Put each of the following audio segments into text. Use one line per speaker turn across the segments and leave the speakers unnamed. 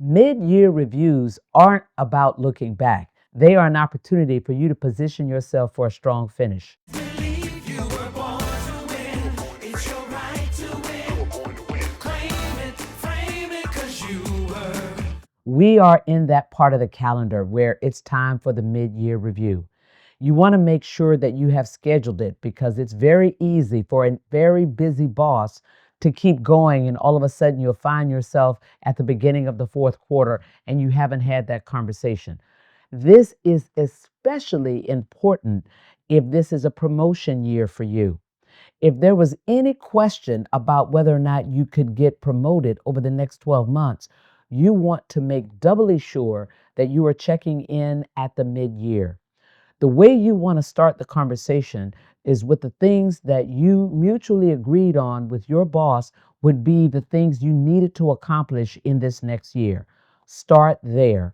Mid-year reviews aren't about looking back. They are an opportunity for you to position yourself for a strong finish.
Believe you were born to win. It's your right to win. Claim it, frame it, 'cause you were.
We are in that part of the calendar where it's time for the mid-year review. You want to make sure that you have scheduled it because it's very easy for a very busy boss to keep going, and all of a sudden you'll find yourself at the beginning of the fourth quarter and you haven't had that conversation. This is especially important if this is a promotion year for you. If there was any question about whether or not you could get promoted over the next 12 months, you want to make doubly sure that you are checking in at the mid year. The way you want to start the conversation is with the things that you mutually agreed on with your boss would be the things you needed to accomplish in this next year. Start there.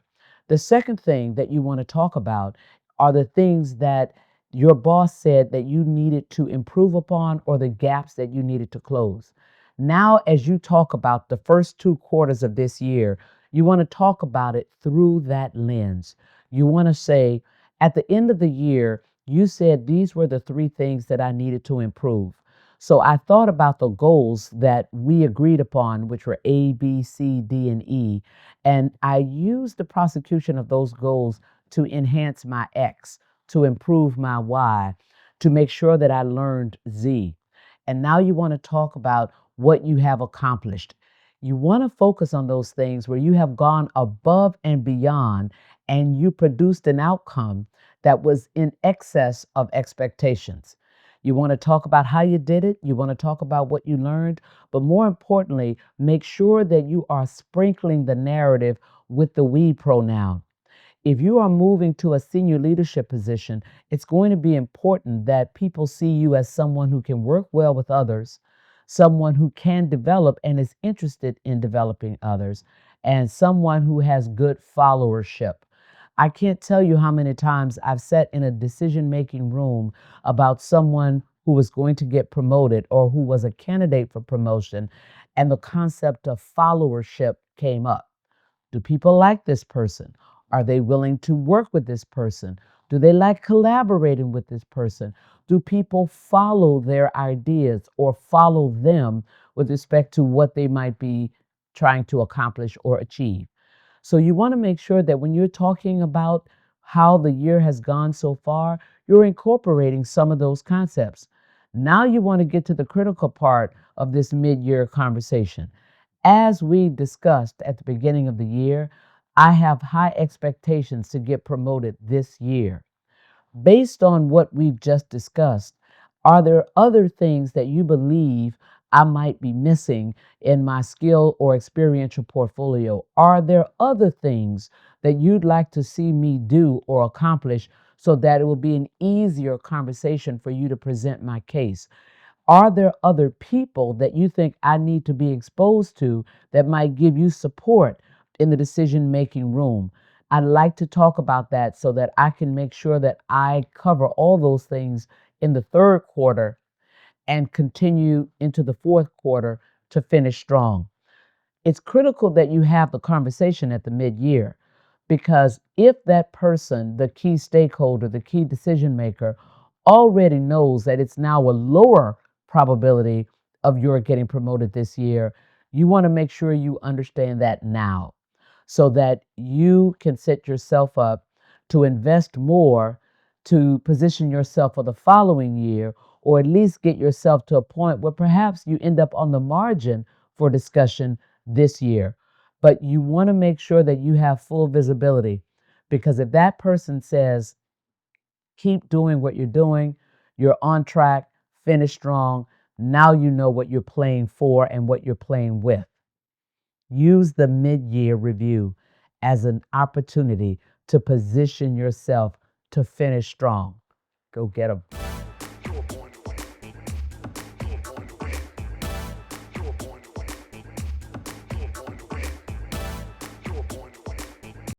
The second thing that you want to talk about are the things that your boss said that you needed to improve upon or the gaps that you needed to close. Now, as you talk about the first 2 quarters of this year, you want to talk about it through that lens. You want to say, at the end of the year, you said these were the three things that I needed to improve. So I thought about the goals that we agreed upon, which were A, B, C, D, and E, and I used the prosecution of those goals to enhance my X, to improve my Y, to make sure that I learned Z. And now you want to talk about what you have accomplished. You want to focus on those things where you have gone above and beyond and you produced an outcome that was in excess of expectations. You want to talk about how you did it, you want to talk about what you learned, but more importantly, make sure that you are sprinkling the narrative with the we pronoun. If you are moving to a senior leadership position, it's going to be important that people see you as someone who can work well with others, someone who can develop and is interested in developing others, and someone who has good followership. I can't tell you how many times I've sat in a decision making room about someone who was going to get promoted or who was a candidate for promotion, and the concept of followership came up. Do people like this person? Are they willing to work with this person? Do they like collaborating with this person? Do people follow their ideas or follow them with respect to what they might be trying to accomplish or achieve? So you want to make sure that when you're talking about how the year has gone so far, you're incorporating some of those concepts. Now you want to get to the critical part of this mid-year conversation. As we discussed at the beginning of the year, I have high expectations to get promoted this year. Based on what we've just discussed, are there other things that you believe I might be missing in my skill or experiential portfolio? Are there other things that you'd like to see me do or accomplish so that it will be an easier conversation for you to present my case? Are there other people that you think I need to be exposed to that might give you support in the decision making room? I'd like to talk about that so that I can make sure that I cover all those things in the third quarter and continue into the fourth quarter to finish strong. It's critical that you have the conversation at the mid-year because if that person, the key stakeholder, the key decision maker, already knows that it's now a lower probability of your getting promoted this year, you want to make sure you understand that now so that you can set yourself up to invest more to position yourself for the following year, or at least get yourself to a point where perhaps you end up on the margin for discussion this year. But you want to make sure that you have full visibility because if that person says, keep doing what you're doing, you're on track, finish strong, now you know what you're playing for and what you're playing with. Use the mid year review as an opportunity to position yourself to finish strong. Go get them.